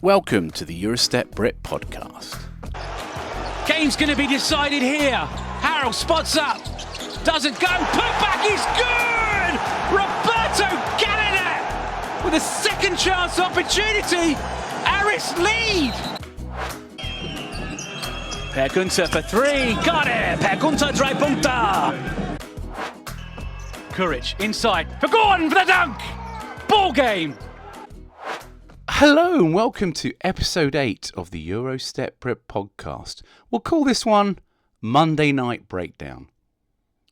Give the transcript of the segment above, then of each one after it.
Welcome to the Eurostep Brit podcast. Game's going to be decided here. Harold spots up. Doesn't go. Putback is good! Roberto Canada with a second chance opportunity. Aris lead. Per Gunter for three. Got it. Per Gunter, drei Punkte. Courage inside. For Gordon for the dunk. Ball game. Hello and welcome to episode 8 of the Eurostep Brit podcast. We'll call this one Monday Night Breakdown.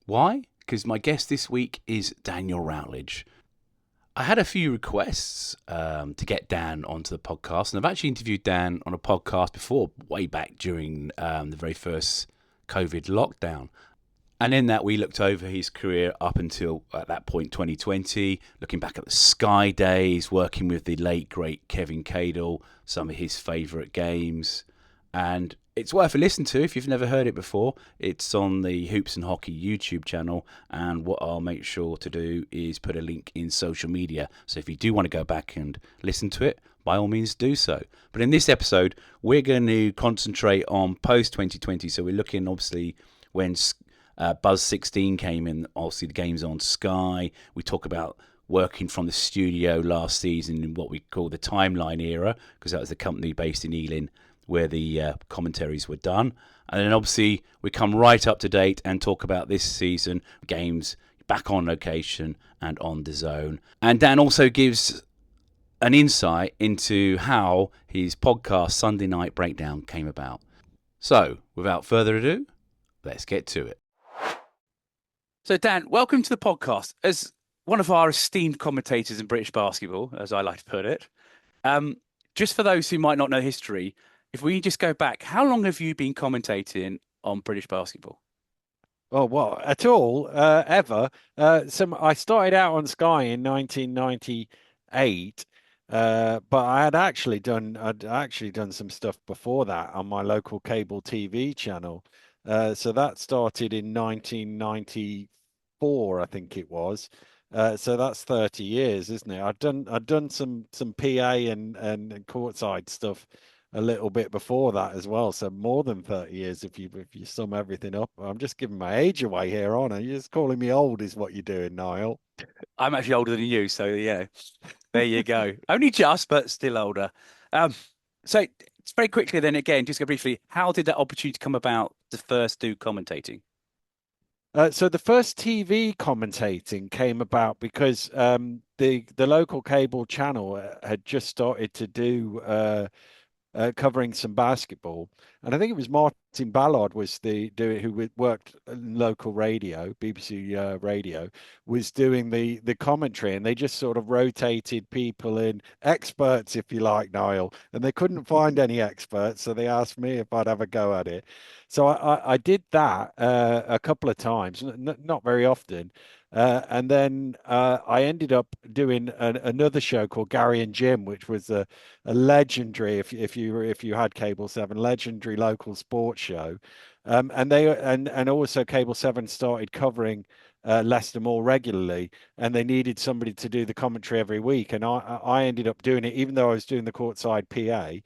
Why? Because my guest this week is Daniel Routledge. I had a few requests to get Dan onto the podcast, and I've actually interviewed Dan on a podcast before, way back during the very first COVID lockdown. And in that, we looked over his career up until, at that point, 2020, looking back at the Sky days, working with the late, great Kevin Cadle, some of his favourite games. And it's worth a listen to if you've never heard it before. It's on the Hoops and Hockey YouTube channel. And what I'll make sure to do is put a link in social media. So if you do want to go back and listen to it, by all means do so. But in this episode, we're going to concentrate on post-2020. So we're looking, obviously, when Buzz 16 came in, obviously the game's on Sky. We talk about working from the studio last season in what we call the Timeline era, because that was the company based in Ealing where the commentaries were done. And then obviously we come right up to date and talk about this season, games back on location and on the zone. And Dan also gives an insight into how his podcast Sunday Night Breakdown came about. So without further ado, let's get to it. So, Dan, welcome to the podcast. As one of our esteemed commentators in British basketball, as I like to put it, just for those who might not know history, if we just go back, how long have you been commentating on British basketball? Oh, well, at all, ever. I started out on Sky in 1998, but I'd actually done some stuff before that on my local cable TV channel. So that started in 1994, I think it was. So that's 30 years, isn't it? I'd done some PA and courtside stuff a little bit before that as well. So more than 30 years if you sum everything up. I'm just giving my age away here, aren't I? You're just calling me old is what you're doing, Niall. I'm actually older than you, so yeah, there you go. Only just, but still older. So very quickly then again, just go briefly, how did that opportunity come about to first do commentating? So the first TV commentating came about because the local cable channel had just started to do covering some basketball, and I think it was Martin Ballard was who worked in local radio, BBC radio, was doing the commentary, and they just sort of rotated people in, experts if you like, Niall, and they couldn't find any experts, so they asked me if I'd have a go at it. So I did that a couple of times, not very often. And then I ended up doing another show called Gary and Jim, which was a legendary, if you had Cable 7, legendary local sports show. And also Cable 7 started covering Leicester more regularly, and they needed somebody to do the commentary every week. And I ended up doing it, even though I was doing the courtside PA.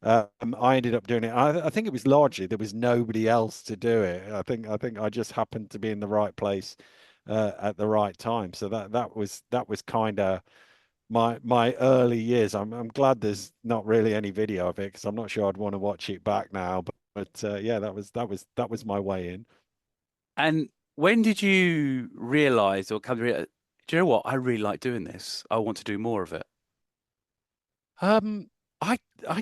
I ended up doing it. I think it was largely there was nobody else to do it. I think I just happened to be in the right place at the right time. So that was kind of my early years. I'm glad there's not really any video of it because I'm not sure I'd want to watch it back now. But yeah, that was my way in. And when did you realize or come to realize, do you know what? I really like doing this. I want to do more of it. I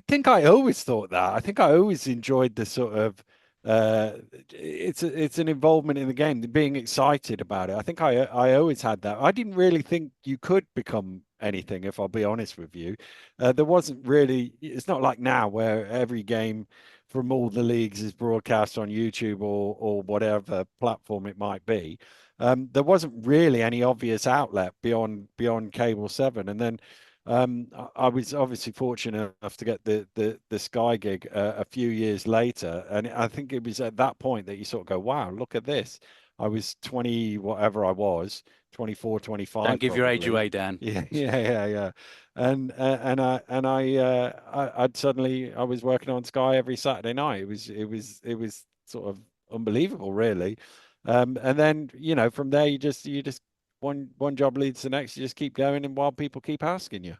think I always thought that. I think I always enjoyed the sort of it's an involvement in the game, being excited about it. I think I always had that. I didn't really think you could become anything, if I'll be honest with you. There wasn't really. It's not like now where every game from all the leagues is broadcast on YouTube or whatever platform it might be. There wasn't really any obvious outlet beyond Cable 7, and then I was obviously fortunate enough to get the Sky gig a few years later, and I think it was at that point that you sort of go, "Wow, look at this!" I was 20, whatever I was, 24, Don't 25 give your age probably. away, Dan. Yeah. I'd suddenly I was working on Sky every Saturday night. It was sort of unbelievable, really. And then from there you just one job leads to the next. You just keep going, and while people keep asking you.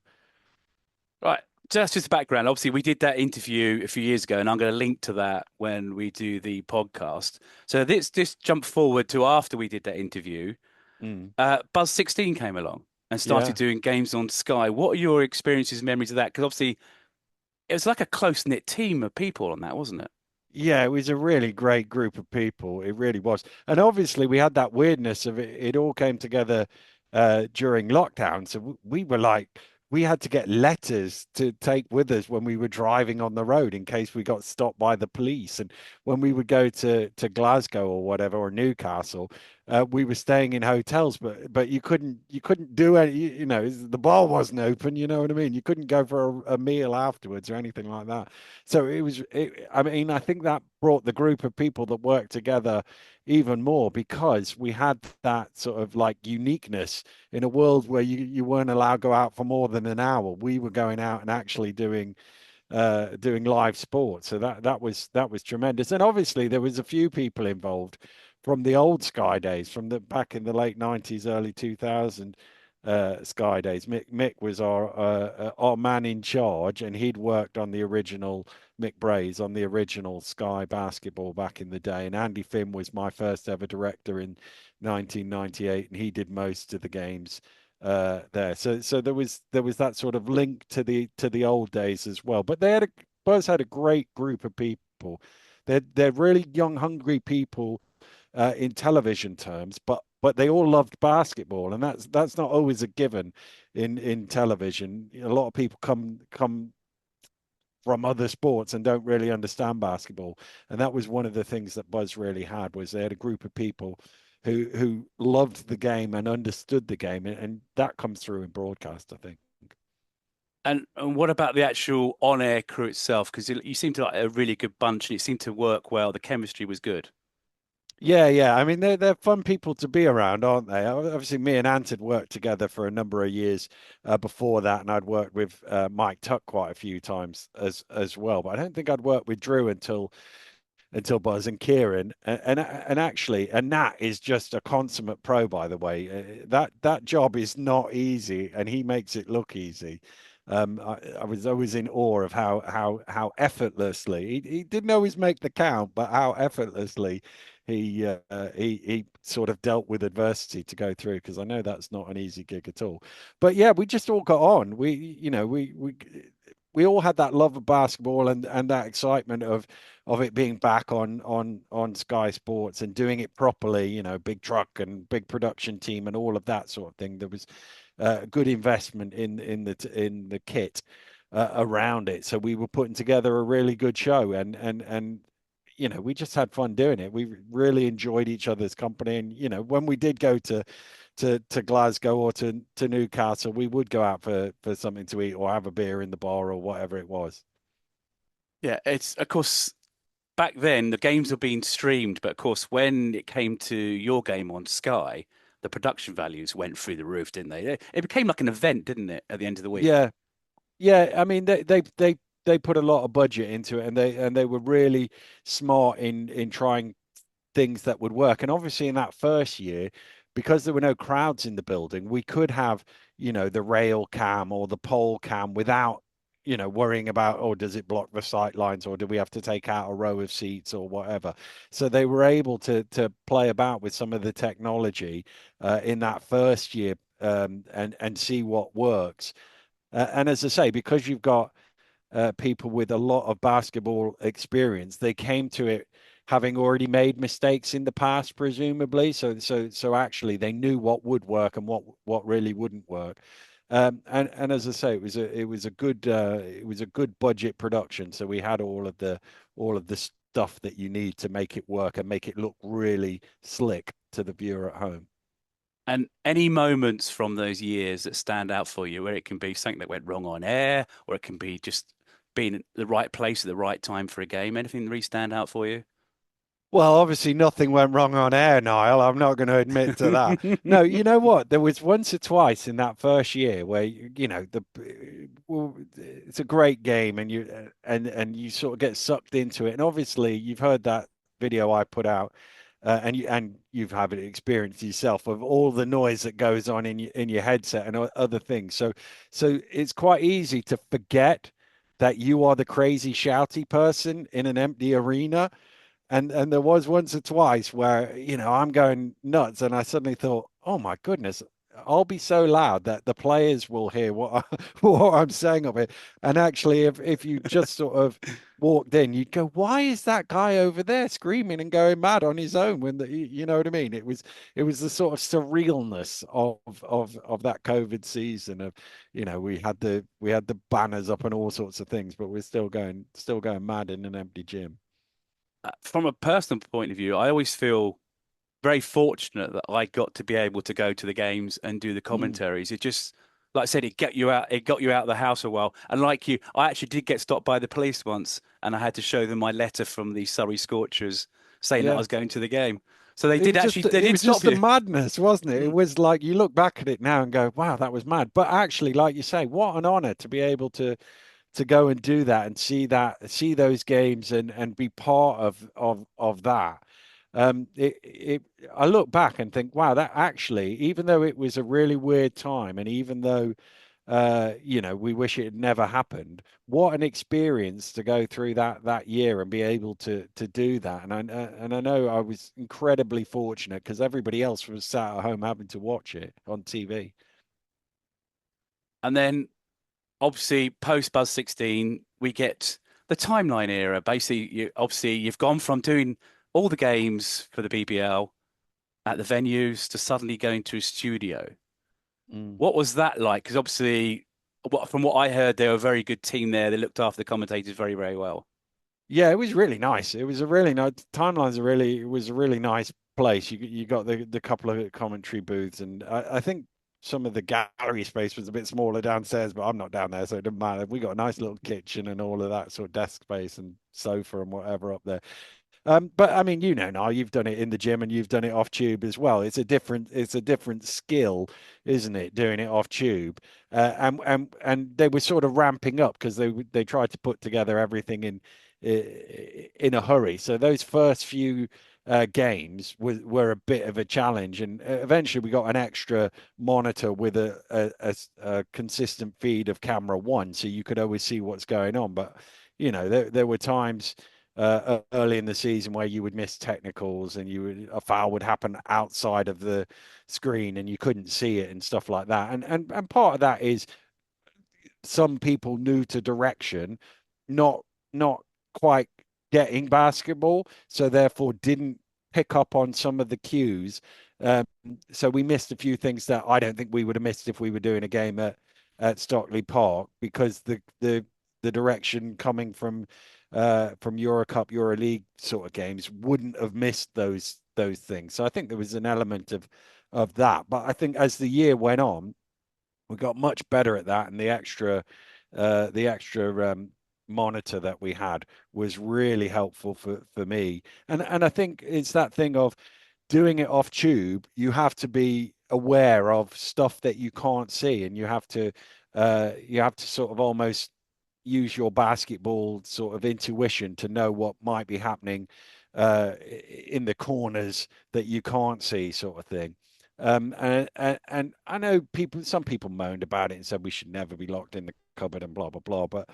Right. So that's just the background. Obviously, we did that interview a few years ago, and I'm going to link to that when we do the podcast. So this just jump forward to after we did that interview. Mm. Buzz 16 came along and started Yeah. doing games on Sky. What are your experiences, memories of that? Because obviously, it was like a close knit team of people on that, wasn't it? Yeah, it was a really great group of people. It really was. And obviously we had that weirdness of it. It all came together during lockdown. So we were like, we had to get letters to take with us when we were driving on the road in case we got stopped by the police. And when we would go to Glasgow or whatever, or Newcastle, we were staying in hotels, but you couldn't do any, the bar wasn't open, you know what I mean? You couldn't go for a meal afterwards or anything like that. So I mean, I think that brought the group of people that worked together even more because we had that sort of like uniqueness in a world where you weren't allowed to go out for more than an hour. We were going out and actually doing live sport. So that was tremendous. And obviously there was a few people involved from the old Sky days, from the back in the late 90s, early 2000 Sky days. Mick was our man in charge, and he'd worked on the original Mick Brays on the original Sky basketball back in the day. And Andy Finn was my first ever director in 1998, and he did most of the games there. So there was that sort of link to the old days as well. But Buzz had a great group of people. They're really young, hungry people in television terms, but they all loved basketball, and that's not always a given in television. A lot of people come from other sports and don't really understand basketball, and that was one of the things that Buzz really had, was they had a group of people who loved the game and understood the game, and that comes through in broadcast, I think. And what about the actual on-air crew itself? Because you seem to like a really good bunch, and it seemed to work well. The chemistry was good. Yeah. I mean, they're fun people to be around, aren't they? Obviously, me and Ant had worked together for a number of years before that, and I'd worked with Mike Tuck quite a few times as well. But I don't think I'd worked with Drew until Buzz and Kieran, and actually, and Nat is just a consummate pro, by the way. That job is not easy, and he makes it look easy. I was always in awe of how effortlessly he didn't always make the count, but how effortlessly he sort of dealt with adversity to go through. Because I know that's not an easy gig at all. But yeah, we just all got on. We all had that love of basketball and that excitement of it being back on Sky Sports and doing it properly. Big truck and big production team and all of that sort of thing. There was good investment in the kit around it, so we were putting together a really good show, and we just had fun doing it. We really enjoyed each other's company, and when we did go to Glasgow or to Newcastle, we would go out for something to eat or have a beer in the bar or whatever it was. Yeah, it's of course back then the games were being streamed, but of course when it came to your game on Sky, the production values went through the roof, didn't they? It became like an event, didn't it, at the end of the week? Yeah, yeah. I mean, they put a lot of budget into it, and they were really smart in trying things that would work. And obviously, in that first year, because there were no crowds in the building, we could have, the rail cam or the pole cam without, worrying about, oh, does it block the sight lines, or do we have to take out a row of seats or whatever. So they were able to play about with some of the technology in that first year, and see what works. And as I say, because you've got people with a lot of basketball experience, they came to it having already made mistakes in the past, presumably. So actually, they knew what would work and what really wouldn't work. And as I say, it was a good budget production. So we had all of the stuff that you need to make it work and make it look really slick to the viewer at home. And any moments from those years that stand out for you, where it can be something that went wrong on air, or it can be just being at the right place at the right time for a game. Anything really stand out for you? Well, obviously nothing went wrong on air, Niall. I'm not going to admit to that. No, you know what? There was once or twice in that first year where well, it's a great game, and you sort of get sucked into it. And obviously, you've heard that video I put out, and you've had it experienced yourself of all the noise that goes on in your headset and other things. So it's quite easy to forget that you are the crazy shouty person in an empty arena. And there was once or twice where, I'm going nuts, and I suddenly thought, oh my goodness, I'll be so loud that the players will hear what I'm saying of it. And actually, if you just sort of walked in, you'd go, why is that guy over there screaming and going mad on his own when you know what I mean? It was the sort of surrealness of that COVID season of, we had the banners up and all sorts of things, but we're still going mad in an empty gym. From a personal point of view, I always feel very fortunate that I got to be able to go to the games and do the Mm. commentaries. It just, like I said, it got you out of the house a while. And like you, I actually did get stopped by the police once, and I had to show them my letter from the Surrey Scorchers saying that I Yeah. was going to the game. So It was just they it did was just stop the you. madness, wasn't it? It Mm. was like you look back at it now and go, "Wow, that was mad." But actually, like you say, what an honor to be able to go and do that and see those games and be part of that. I look back and think, wow, that actually, even though it was a really weird time, and even though we wish it had never happened. What an experience to go through that year and be able to do that. And I know I was incredibly fortunate because everybody else was sat at home having to watch it on TV. And then obviously post Buzz 16, we get the timeline era. Basically, you've gone from doing all the games for the BBL at the venues to suddenly going to a studio. Mm. What was that like? Because obviously, from what I heard, they were a very good team there. They looked after the commentators very, very well. Yeah, it was really nice. It was a really nice timeline's a really it was a really nice place. You got the couple of commentary booths, and I think some of the gallery space was a bit smaller downstairs, but I'm not down there, so it doesn't matter. We got a nice little kitchen and all of that sort of desk space and sofa and whatever up there. But I mean, now you've done it in the gym and you've done it off tube as well. It's a different skill, isn't it? Doing it off tube, and they were sort of ramping up because they tried to put together everything in a hurry. So those first few games were a bit of a challenge, and eventually we got an extra monitor with a consistent feed of camera one, so you could always see what's going on. But there were times early in the season where you would miss technicals and a foul would happen outside of the screen and you couldn't see it and stuff like that. And part of that is some people new to direction, not quite getting basketball, so therefore didn't pick up on some of the cues. Um, so we missed a few things that I don't think we would have missed if we were doing a game at Stockley Park because the direction coming from Eurocup, Euroleague sort of games wouldn't have missed those things. So I think there was an element of that. But I think as the year went on, we got much better at that, and the extra monitor that we had was really helpful for me. And I think it's that thing of doing it off tube. You have to be aware of stuff that you can't see, and you have to sort of almost use your basketball sort of intuition to know what might be happening in the corners that you can't see, sort of thing. And I know some people moaned about it and said we should never be locked in the cupboard and blah blah blah. But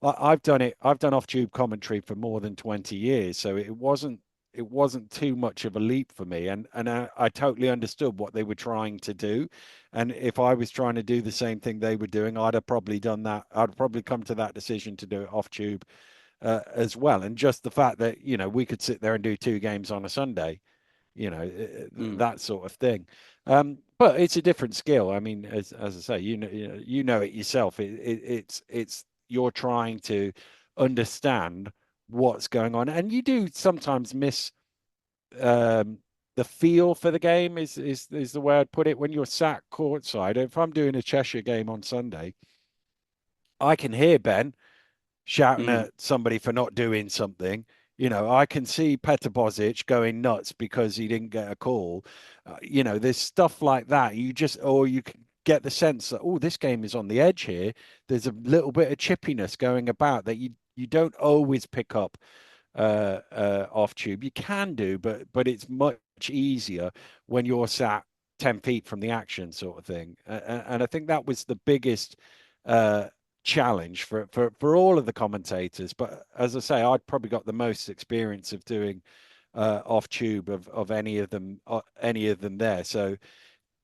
I've done it. I've done off tube commentary for more than 20 years, so it wasn't too much of a leap for me, and I totally understood what they were trying to do. And if I was trying to do the same thing they were doing, I'd have probably done that. I'd probably come to that decision to do it off tube as well. And just the fact that we could sit there and do two games on a Sunday, Mm. that sort of thing. But it's a different skill. I mean, as I say, you know it yourself. It's you're trying to understand what's going on, and you do sometimes miss um, the feel for the game. Is the way I'd put it. When you're sat courtside, if I'm doing a Cheshire game on Sunday, I can hear Ben shouting Mm. at somebody for not doing something, I can see Petar Bozic going nuts because he didn't get a call. There's stuff like that. Or you can get the sense that, oh, this game is on the edge here. There's a little bit of chippiness going about that you don't always pick up off tube. You can do, but it's much easier when you're sat 10 feet from the action, sort of thing. And I think that was the biggest uh, challenge for all of the commentators. But as I say, I'd probably got the most experience of doing off tube of any of them there. So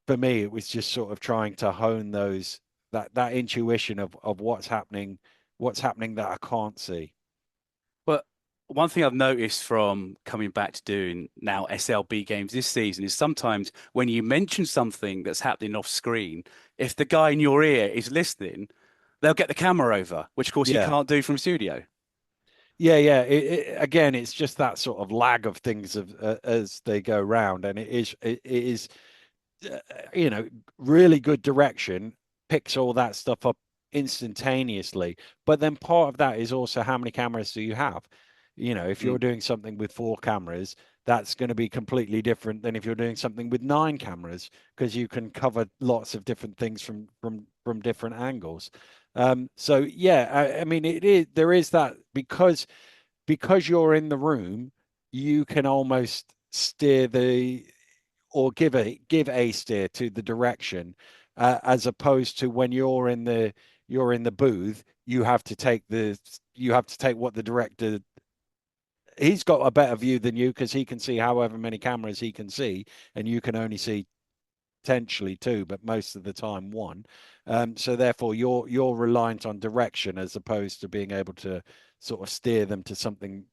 for me, it was just sort of trying to hone that intuition of what's happening that I can't see. But one thing I've noticed from coming back to doing now SLB games this season is sometimes when you mention something that's happening off screen, if the guy in your ear is listening, they'll get the camera over, which of course you Yeah. can't do from studio. Yeah, yeah. Again, it's just that sort of lag of things as they go round, and it is uh, you know really good direction, picks all that stuff up instantaneously. But then part of that is also how many cameras do you have? If you're Mm. doing something with 4 cameras, that's going to be completely different than if you're doing something with 9 cameras, because you can cover lots of different things from different angles. So yeah, I mean, there is that, because you're in the room, you can almost steer the or give a steer to the direction, as opposed to when you're in the booth, you have to take what the director. He's got a better view than you because he can see however many cameras he can see, and you can only see potentially two, but most of the time one. So therefore, you're reliant on direction as opposed to being able to sort of steer them to something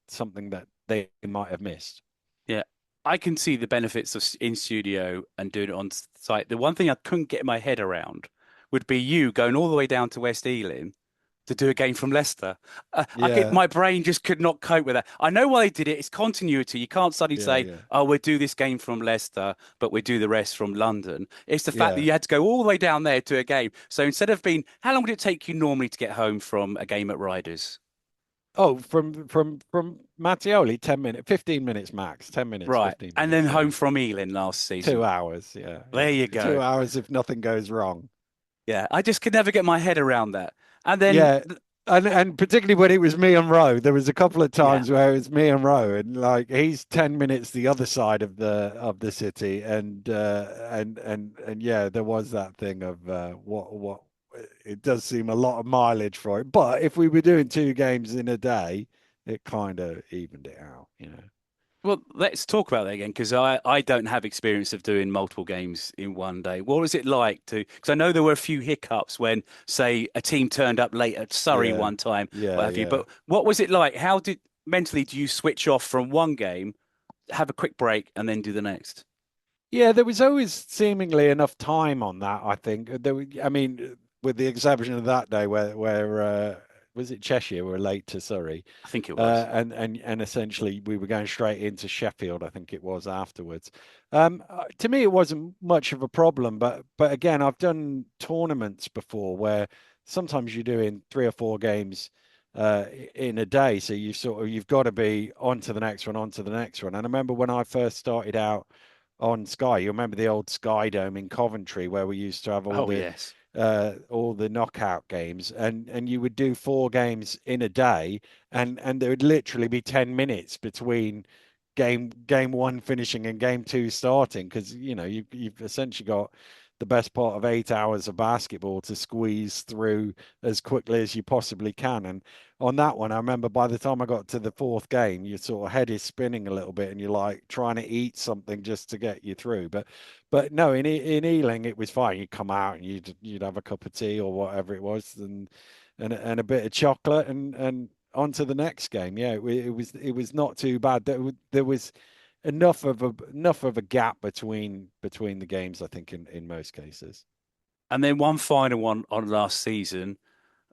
that they might have missed. Yeah, I can see the benefits of in studio and doing it on site. The one thing I couldn't get my head around would be you going all the way down to West Ealing to do a game from Leicester. Yeah, My brain just could not cope with that. I know why they did it. It's continuity. You can't suddenly yeah, say, yeah, "Oh, we'll do this game from Leicester, but we do the rest from London." It's the fact that yeah. you had to go all the way down there to a game. So instead of being, how long would it take you normally to get home from a game at Riders? Oh, from Mattioli, 10 minutes, 15 minutes max. 10 minutes, Right, 15 and then minutes. Yeah, home from Ealing last season. 2 hours. Yeah, There you yeah. go. 2 hours if nothing goes wrong. Yeah, I just could never get my head around that. And then, Yeah, and particularly when it was me and Rowe, there was a couple of yeah. times where it was me and Rowe, and like he's 10 minutes the other side of the city, and yeah, there was that thing of what it does seem a lot of mileage for it, but if we were doing 2 games in a day, it kind of evened it out. Well, let's talk about that again because I don't have experience of doing multiple games in one day. What was it like to? Because I know there were a few hiccups when, say, a team turned up late at Surrey Yeah, one time, what yeah, have you. yeah. But what was it like? How did mentally do you switch off from one game, have a quick break, and then do the next? Yeah, there was always seemingly enough time on that, I think. I mean, with the exception of that day where was it Cheshire were late to Surrey, I think it was. and essentially we were going straight into Sheffield, I think it was afterwards. To me, it wasn't much of a problem, but again, I've done tournaments before where sometimes you're doing 3 or 4 games in a day, so you've got to be on to the next one, on to the next one. And I remember when I first started out on Sky. You remember the old Sky Dome in Coventry where we used to have all Oh the yes. knockout games, and you would do 4 games in a day, and there would literally be 10 minutes between game one finishing and game two starting, because you've essentially got the best part of 8 hours of basketball to squeeze through as quickly as you possibly can. And on that one, I remember by the time I got to the fourth game, your sort of head is spinning a little bit, and you're like trying to eat something just to get you through. But no, in Ealing it was fine. You'd come out and you'd have a cup of tea or whatever it was, and a bit of chocolate, and on to the next game. Yeah, it was not too bad. There was enough of a gap between the games, I think, in most cases. And then one final one on last season.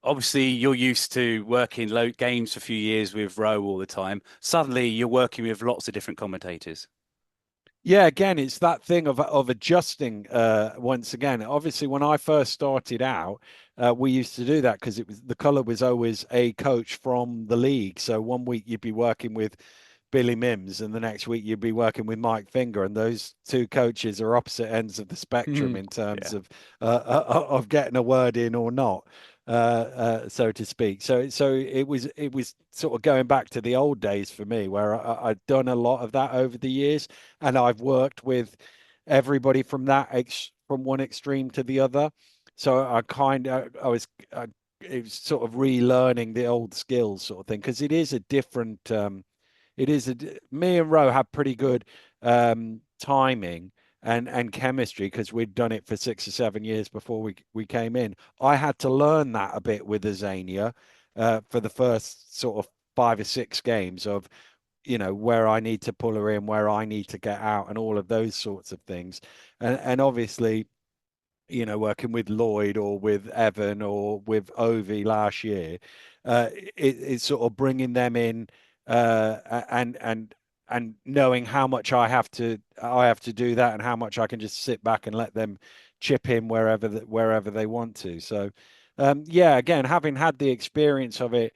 Obviously, you're used to working low games for a few years with Rowe all the time. Suddenly, you're working with lots of different commentators. Yeah, again, it's that thing of adjusting. Once again, obviously, when I first started out, we used to do that because it was the color was always a coach from the league. So one week you'd be working with Billy Mims, and the next week you'd be working with Mike Finger, and those two coaches are opposite ends of the spectrum in terms Yeah. of getting a word in or not, so to speak. So it was sort of going back to the old days for me, where I'd done a lot of that over the years, and I've worked with everybody from from one extreme to the other. So I was. It was sort of relearning the old skills sort of thing because it is a different it is me and Roe have pretty good timing and chemistry because we'd done it for 6 or 7 years before we came in. I had to learn that a bit with Azania for the first sort of 5 or 6 games of where I need to pull her in, where I need to get out, and all of those sorts of things. And obviously, working with Lloyd or with Evan or with Ovi last year, it's sort of bringing them in and knowing how much I have to do that and how much I can just sit back and let them chip in wherever they want to. So, yeah, again, having had the experience of it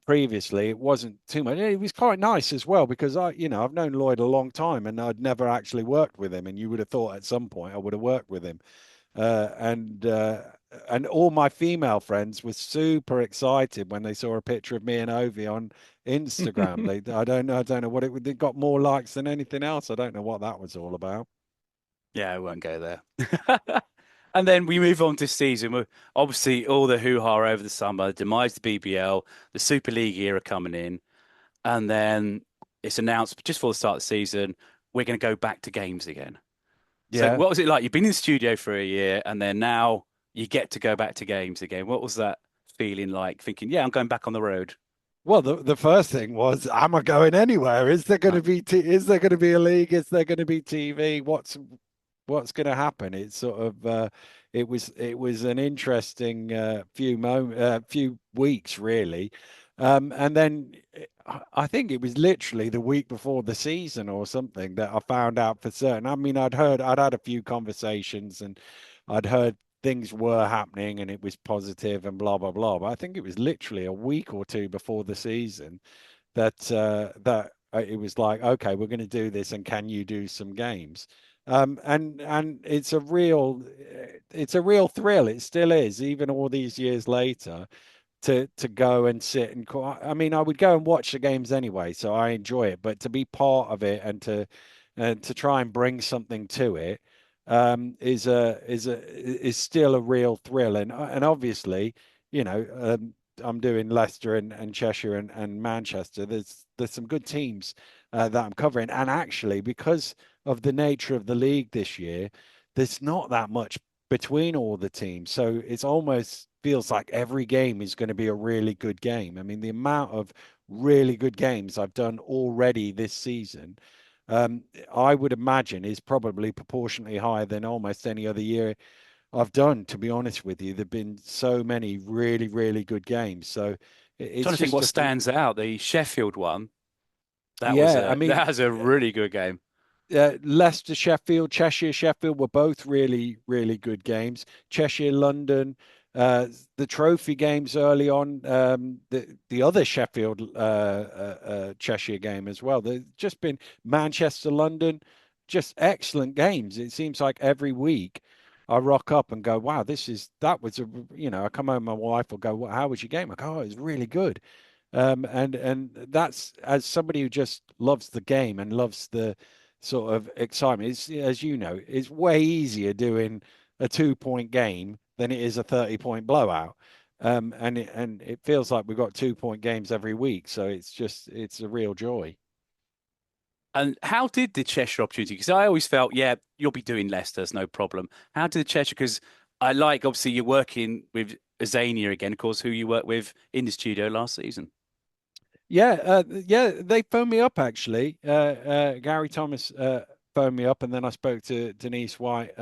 previously, it wasn't too much. It was quite nice as well because I've known Lloyd a long time and I'd never actually worked with him, and you would have thought at some point I would have worked with him. Uh, and uh, and all my female friends were super excited when they saw a picture of me and Ovi on Instagram. I don't know what they got more likes than anything else. I don't know what that was all about. Yeah, I won't go there. And then we move on to season. Obviously, all the hoo-ha over the summer, demise the BBL, the Super League era coming in, and then it's announced just before the start of the season, we're going to go back to games again. So Yeah. what was it like? You've been in the studio for a year, and then now you get to go back to games again. What was that feeling like? Thinking, yeah, I'm going back on the road. Well, the first thing was, am I going anywhere? Is there going to be a league? Is there going to be TV? What's going to happen? It's sort of it was an interesting few weeks really, and then I think it was literally the week before the season or something that I found out for certain. I mean, I'd had a few conversations and I'd heard things were happening and it was positive and blah blah blah. But I think it was literally a week or two before the season that it was like, okay, we're going to do this, and can you do some games? And it's a real thrill. It still is, even all these years later, to go and sit and I mean, I would go and watch the games anyway, so I enjoy it. But to be part of it and to try and bring something to it is still a real thrill. And obviously, I'm doing Leicester and Cheshire and Manchester. There's some good teams that I'm covering, and actually, because of the nature of the league this year, there's not that much between all the teams. So it's almost feels like every game is going to be a really good game. I mean, the amount of really good games I've done already this season, um, I would imagine is probably proportionately higher than almost any other year I've done, to be honest with you. There've been so many really, really good games. So Trying it's to think just what stands out. The Sheffield one. That was yeah, I a mean, that was a really good game. Leicester, Sheffield, Cheshire, Sheffield were both really, really good games. Cheshire, London, the trophy games early on, the other Sheffield, Cheshire game as well. There's just been Manchester, London, just excellent games. It seems like every week I rock up and go, wow, that was I come home, my wife will go, well, how was your game? I go, oh, it was really good. And that's, as somebody who just loves the game and loves the sort of excitement. It's, as you know, it's way easier doing a 2 point game than it is a 30 point blowout. And it feels like we've got 2 point games every week, so it's a real joy. And how did the Cheshire opportunity? Because I always felt, yeah, you'll be doing Leicester's no problem. How did the Cheshire? Because I like obviously you're working with Azania again, of course, who you worked with in the studio last season. Yeah, they phoned me up actually. Gary Thomas phoned me up, and then I spoke to Denise White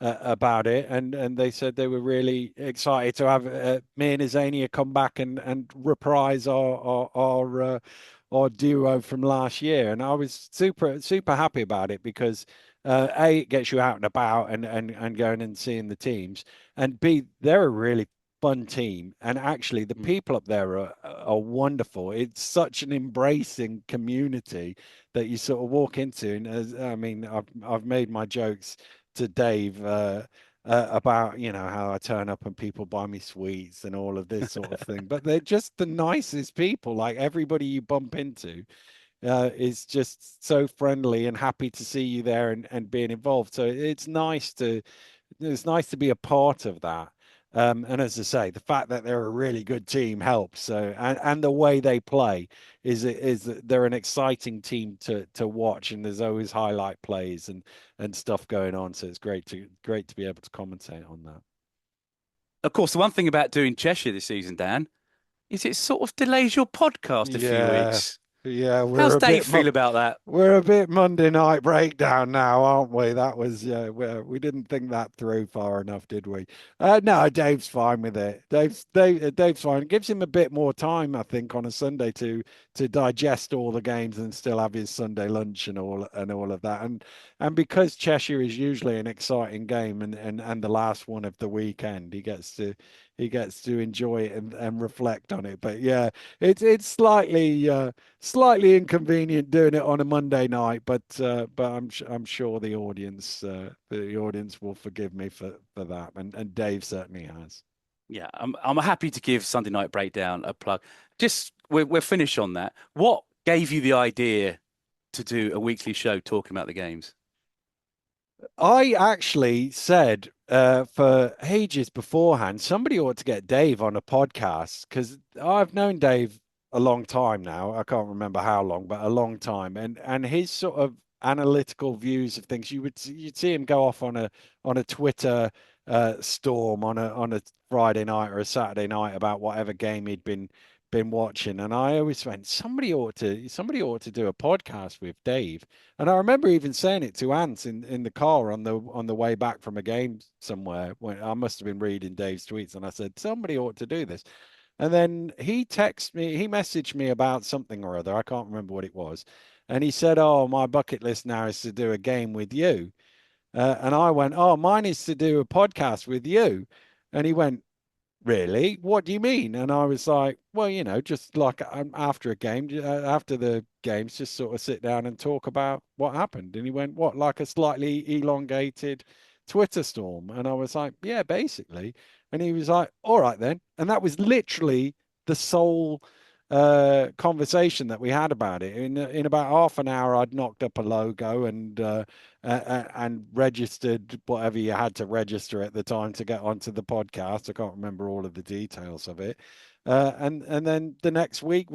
about it, and they said they were really excited to have me and Azania come back and reprise or duo from last year, and I was super happy about it because A, it gets you out and about and going and seeing the teams, and B, they're a really fun team, and actually the people up there are wonderful. It's such an embracing community that you sort of walk into, and I mean, I've made my jokes to Dave. About how I turn up and people buy me sweets and all of this sort of thing, but they're just the nicest people. Like everybody you bump into is just so friendly and happy to see you there and being involved. So it's nice to be a part of that. And as I say, the fact that they're a really good team helps. So and the way they play is that they're an exciting team to watch, and there's always highlight plays and stuff going on. So it's great to be able to commentate on that. Of course, the one thing about doing Cheshire this season, Dan, is it sort of delays your podcast a few Yeah, weeks. yeah, How's Dave feel about that? we're a bit Monday night breakdown now, aren't we? That was we didn't think that through far enough, did we? No, Dave's fine with it. Dave's fine. It gives him a bit more time, I think, on a Sunday to digest all the games and still have his Sunday lunch and all of that. And because Cheshire is usually an exciting game and the last one of the weekend, he gets to enjoy it and reflect on it. But yeah, it's slightly inconvenient doing it on a Monday night, but I'm sure the audience will forgive me for that, and Dave certainly has. Yeah, I'm happy to give Sunday Night Breakdown a plug. Just we're finished on that. What gave you the idea to do a weekly show talking about the games? I actually said for ages beforehand, somebody ought to get Dave on a podcast because I've known Dave a long time now. I can't remember how long, but a long time, and his sort of analytical views of things. You'd see him go off on a Twitter storm on a Friday night or a Saturday night about whatever game he'd been watching, and I always went, somebody ought to do a podcast with Dave. And I remember even saying it to Ant in the car on the way back from a game somewhere when I must have been reading Dave's tweets, and I said somebody ought to do this. And then he messaged me about something or other. I can't remember what it was. And he said, "Oh, my bucket list now is to do a game with you." And I went, "Oh, mine is to do a podcast with you." And he went, "Really? What do you mean?" And I was like, "Well, just like after a game, after the games, just sort of sit down and talk about what happened." And he went, "What, like a slightly elongated Twitter storm?" And I was like, "Yeah, basically." And he was like, "All right then." And that was literally the sole conversation that we had about it. In about half an hour, I'd knocked up a logo and registered whatever you had to register at the time to get onto the podcast. I can't remember all of the details of it. And then the next week,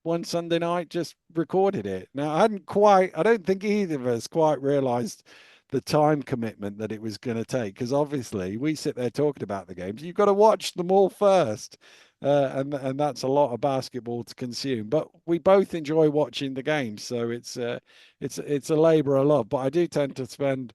one Sunday night just recorded it. Now, I don't think either of us quite realized the time commitment that it was going to take, because obviously we sit there talking about the games. You've got to watch them all first. And that's a lot of basketball to consume, but we both enjoy watching the games, so it's a labor of love. But I do tend to spend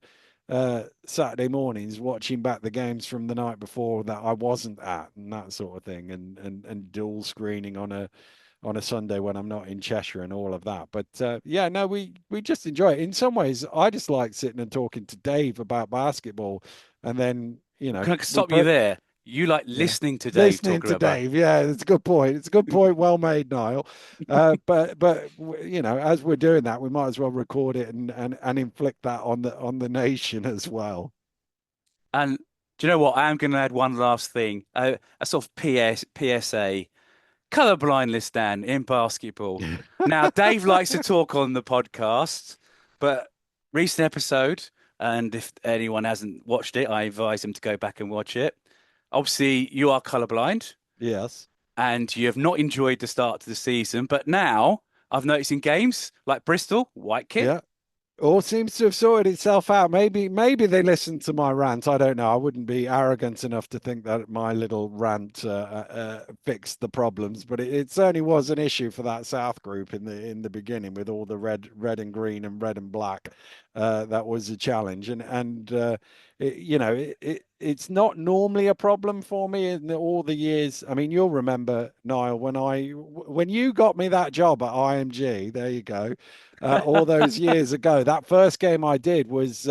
Saturday mornings watching back the games from the night before that I wasn't at, and that sort of thing, and dual screening on a Sunday when I'm not in Cheshire and all of that. But yeah, no, we just enjoy it. In some ways, I just like sitting and talking to Dave about basketball, and then Can I we stop you put there? You like yeah. listening to Dave Listening talking to about. Dave, yeah, it's a good point. It's a good point. Well made, Niall. But as we're doing that, we might as well record it and inflict that on the nation as well. And do you know what? I am going to add one last thing, a sort of PSA. Colorblindness, Dan, in basketball. Now, Dave likes to talk on the podcast, but recent episode, and if anyone hasn't watched it, I advise them to go back and watch it. Obviously, you are colorblind Yes. and you have not enjoyed the start to the season, but now I've noticed in games like Bristol, white kit. Yeah. All seems to have sorted itself out. Maybe they listened to my rant. I don't know. I wouldn't be arrogant enough to think that my little rant fixed the problems, but it certainly was an issue for that South group in the beginning with all the red and green and red and black. that was a challenge, it's not normally a problem for me in all the years. I mean, you'll remember, Niall, when you got me that job at IMG. There you go. All those years ago, that first game I did was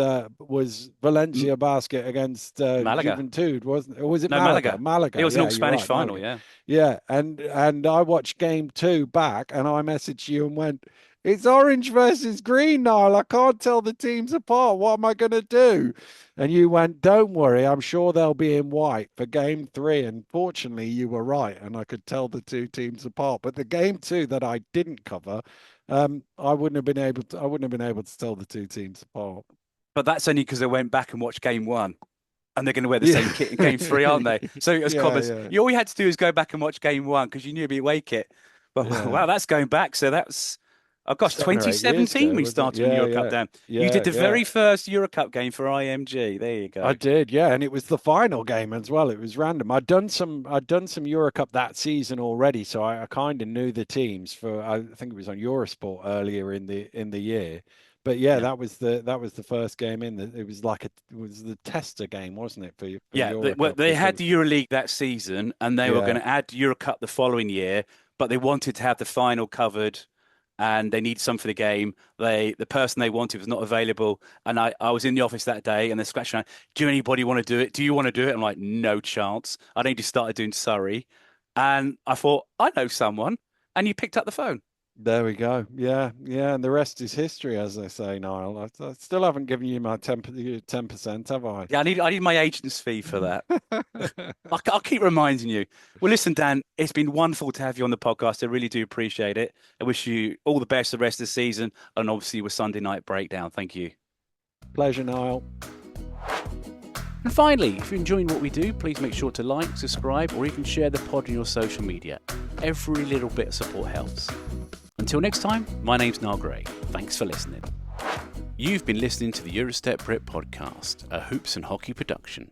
Valencia Basket against Malaga. Juventud, wasn't it? Or was it No, Malaga? It was an Yeah, all you're Spanish right, final, Malaga. yeah. Yeah, and I watched game 2 back, and I messaged you and went, "It's orange versus green, Niall. I can't tell the teams apart. What am I going to do?" And you went, "Don't worry, I'm sure they'll be in white for game 3." And fortunately, you were right, and I could tell the two teams apart. But the game 2 that I didn't cover, I wouldn't have been able to. I wouldn't have been able to tell the two teams apart. But that's only because they went back and watched game 1. And they're going to wear the Yeah. same kit in game 3, aren't they? So as Yeah, Cobbers, yeah, all you had to do is go back and watch game 1 because you knew it'd be away kit. But yeah. wow, that's going back. So that's, oh gosh, 7 or 8 years 2017 ago, we wasn't it? started when Yeah, Eurocup yeah, down. You yeah, did the yeah. very first Eurocup game for IMG. There you I go. did, yeah, and it was the final game as well. It was random. I'd done some Eurocup that season already, so I kind of knew the teams for. I think it was on Eurosport earlier in the year. But yeah, Yeah. that was the first game in. It was the tester game, wasn't it, for Yeah, well, Eurocup? they had the EuroLeague that season, and they were going Yeah, to add Eurocup the following year, but they wanted to have the final covered, and they needed some for the game. The person they wanted was not available, and I was in the office that day, and they're scratching around. Do anybody want to do it? Do you want to do it? I'm like, no chance. I only just started doing Surrey, and I thought I know someone, and you picked up the phone. there we go. Yeah, yeah, and the rest is history, as they say, Niall. I still haven't given you my 10%, have I? Yeah, I need my agent's fee for that. I'll keep reminding you. Well, listen, Dan, it's been wonderful to have you on the podcast. I really do appreciate it. I wish you all the best the rest of the season, and obviously with Sunday Night Breakdown. Thank you. Pleasure, Niall. And finally, if you're enjoying what we do, please make sure to like, subscribe, or even share the pod on your social media. Every little bit of support helps. Until next time, my name's Niall Gray. Thanks for listening. You've been listening to the Eurostep Brit podcast, a hoops and hockey production.